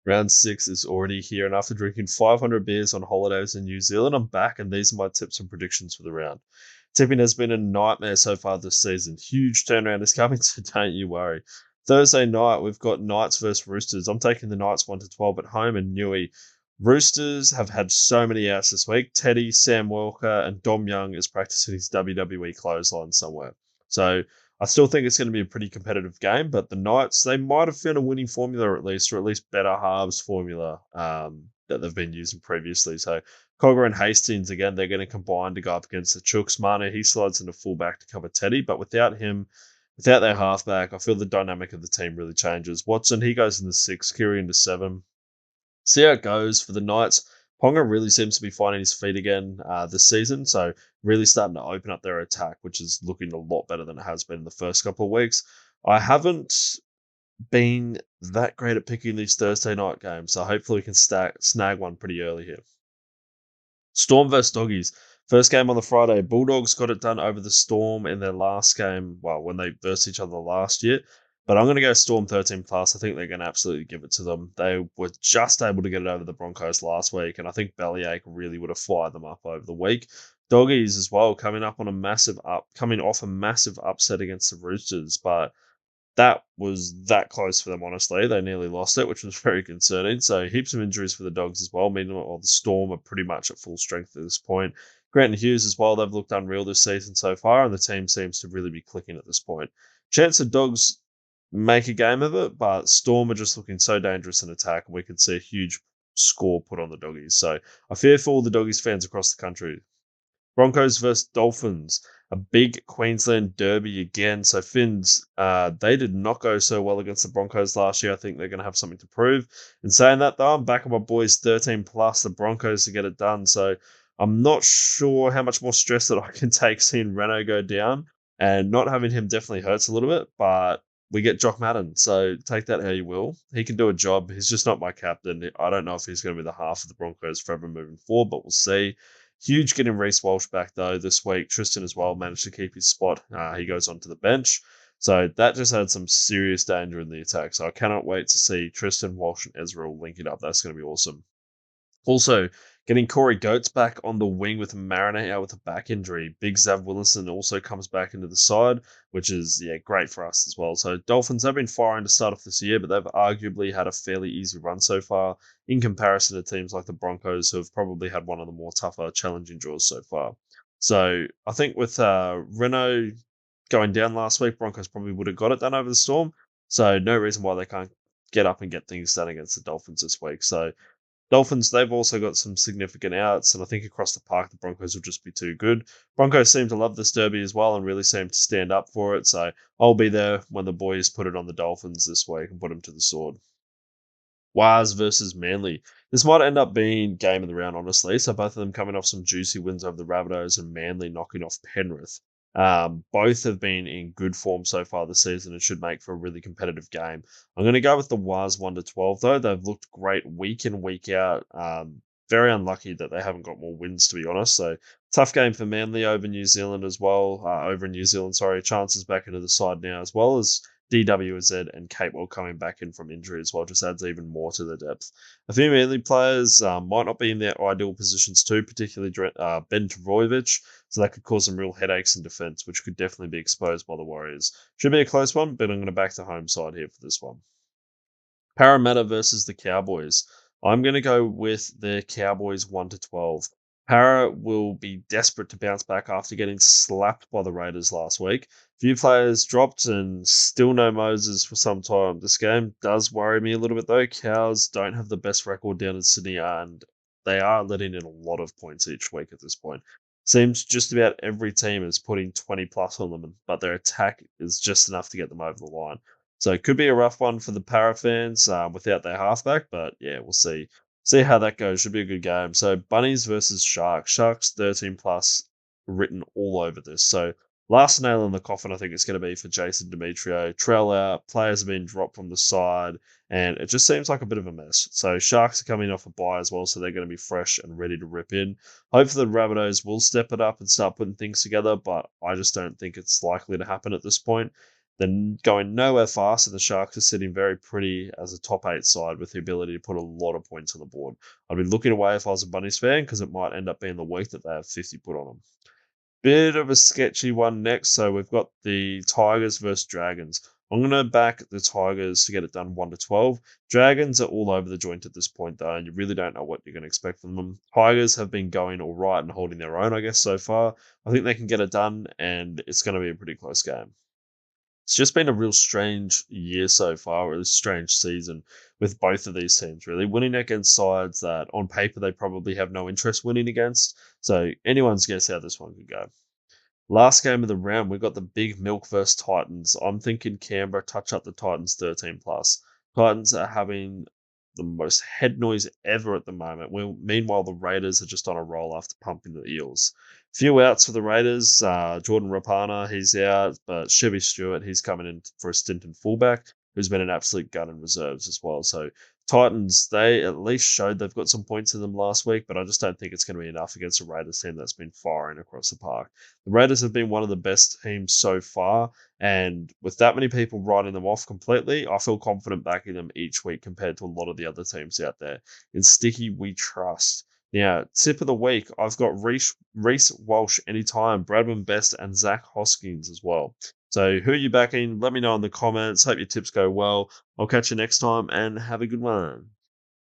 Round 6 is already here, and after drinking 500 beers on holidays in New Zealand, I'm back, and these are my tips and predictions for the round. Tipping has been a nightmare so far this season. Huge turnaround is coming, so don't you worry. Thursday night, we've got Knights versus Roosters. I'm taking the Knights 1 to 12 at home, and Newey. Roosters have had so many outs this week. Teddy, Sam Walker, and Dom Young is practicing his WWE clothesline somewhere. So I still think it's going to be a pretty competitive game, but the Knights, they might have found a winning formula at least, or at least better halves formula that they've been using previously. So Cogger and Hastings, again, they're going to combine to go up against the Chooks. Manu, he slides into fullback to cover Teddy, but without him, without their halfback, I feel the dynamic of the team really changes. Watson, he goes in the 6, Kiri into 7. See how it goes for the Knights. Ponga really seems to be finding his feet again this season, so really starting to open up their attack, which is looking a lot better than it has been in the first couple of weeks. I haven't been that great at picking these Thursday night games, so hopefully we can snag one pretty early here. Storm versus Doggies. First game on the Friday. Bulldogs got it done over the Storm in their last game, well, when they versed each other last year. But I'm going to go Storm 13 plus. I think they're going to absolutely give it to them. They were just able to get it over the Broncos last week, and I think Bellyache really would have fired them up over the week. Doggies as well, coming off a massive upset against the Roosters, but that was that close for them, honestly. They nearly lost it, which was very concerning. So heaps of injuries for the Dogs as well. Meanwhile, the Storm are pretty much at full strength at this point. Grant and Hughes as well, they've looked unreal this season so far, and the team seems to really be clicking at this point. Chance the Dogs make a game of it, but Storm are just looking so dangerous in attack, and we could see a huge score put on the Doggies. So I fear for all the Doggies fans across the country. Broncos versus Dolphins, a big Queensland derby again. So Finns, they did not go so well against the Broncos last year. I think they're going to have something to prove. In saying that, though, I'm back on my boys 13 plus the Broncos to get it done. So I'm not sure how much more stress that I can take seeing Renault go down, and not having him definitely hurts a little bit, but we get Jock Madden, so take that how you will. He can do a job. He's just not my captain. I don't know if he's going to be the half of the Broncos forever moving forward, but we'll see. Huge getting Reece Walsh back, though, this week. Tristan as well managed to keep his spot. He goes onto the bench. So that just had some serious danger in the attack. So I cannot wait to see Tristan, Walsh, and Ezra all link it up. That's going to be awesome. Also, getting Corey Goats back on the wing with Marinate out with a back injury. Big Zav Willison also comes back into the side, which is great for us as well. So Dolphins have been firing to start off this year, but they've arguably had a fairly easy run so far in comparison to teams like the Broncos, who have probably had one of the more tougher, challenging draws so far. So I think with Renault going down last week, Broncos probably would have got it done over the Storm. So no reason why they can't get up and get things done against the Dolphins this week. So Dolphins, they've also got some significant outs, and I think across the park, the Broncos will just be too good. Broncos seem to love this derby as well and really seem to stand up for it, so I'll be there when the boys put it on the Dolphins this week and put them to the sword. Waz versus Manly. This might end up being game of the round, honestly. So both of them coming off some juicy wins over the Rabbitohs and Manly knocking off Penrith. Both have been in good form so far this season and should make for a really competitive game. I'm going to go with the Waz 1 to 12, though. They've looked great week in, week out. Very unlucky that they haven't got more wins, to be honest. So tough game for Manly over New Zealand as well. Over in New Zealand, sorry. Chances back into the side now, as well as DWZ and Capewell coming back in from injury as well, just adds even more to the depth. A few Manly players might not be in their ideal positions too, particularly Ben Trbojevic, so that could cause some real headaches in defence, which could definitely be exposed by the Warriors. Should be a close one, but I'm going to back the home side here for this one. Parramatta versus the Cowboys. I'm going to go with the Cowboys 1 to 12. Para will be desperate to bounce back after getting slapped by the Raiders last week. Few players dropped and still no Moses for some time. This game does worry me a little bit though. Cows don't have the best record down in Sydney and they are letting in a lot of points each week at this point. Seems just about every team is putting 20 plus on them, but their attack is just enough to get them over the line. So it could be a rough one for the Para fans without their halfback, but yeah, we'll see. See how that goes. Should be a good game. So Bunnies versus Sharks. Sharks 13 plus written all over this. So last nail in the coffin, I think it's going to be for Jason Demetrio. Trell out, players have been dropped from the side, and it just seems like a bit of a mess. So Sharks are coming off a bye as well, so they're going to be fresh and ready to rip in. Hopefully the Rabbitohs will step it up and start putting things together, but I just don't think it's likely to happen at this point. They're going nowhere fast, and the Sharks are sitting very pretty as a top 8 side with the ability to put a lot of points on the board. I'd be looking away if I was a Bunnies fan because it might end up being the week that they have 50 put on them. Bit of a sketchy one next. So we've got the Tigers versus Dragons. I'm going to back the Tigers to get it done 1 to 12. Dragons are all over the joint at this point, though, and you really don't know what you're going to expect from them. Tigers have been going all right and holding their own, I guess, so far. I think they can get it done, and it's going to be a pretty close game. It's just been a real strange year so far, a really strange season with both of these teams, really. Winning against sides that on paper they probably have no interest winning against. So anyone's guess how this one could go. Last game of the round, we've got the Big Milk versus Titans. I'm thinking Canberra touch up the Titans 13 plus. Titans are having the most head noise ever at the moment. Well, meanwhile, the Raiders are just on a roll after pumping the Eels. Few outs for the Raiders. Jordan Rapana, he's out, but Chevy Stewart, he's coming in for a stint in fullback, who's been an absolute gun in reserves as well. So Titans, they at least showed they've got some points in them last week, but I just don't think it's going to be enough against a Raiders team that's been firing across the park. The Raiders have been one of the best teams so far, and with that many people writing them off completely, I feel confident backing them each week compared to a lot of the other teams out there. In Sticky, we trust. Now, tip of the week, I've got Reese Walsh anytime, Bradman Best, and Zach Hoskins as well. So who are you backing? Let me know in the comments. Hope your tips go well. I'll catch you next time and have a good one.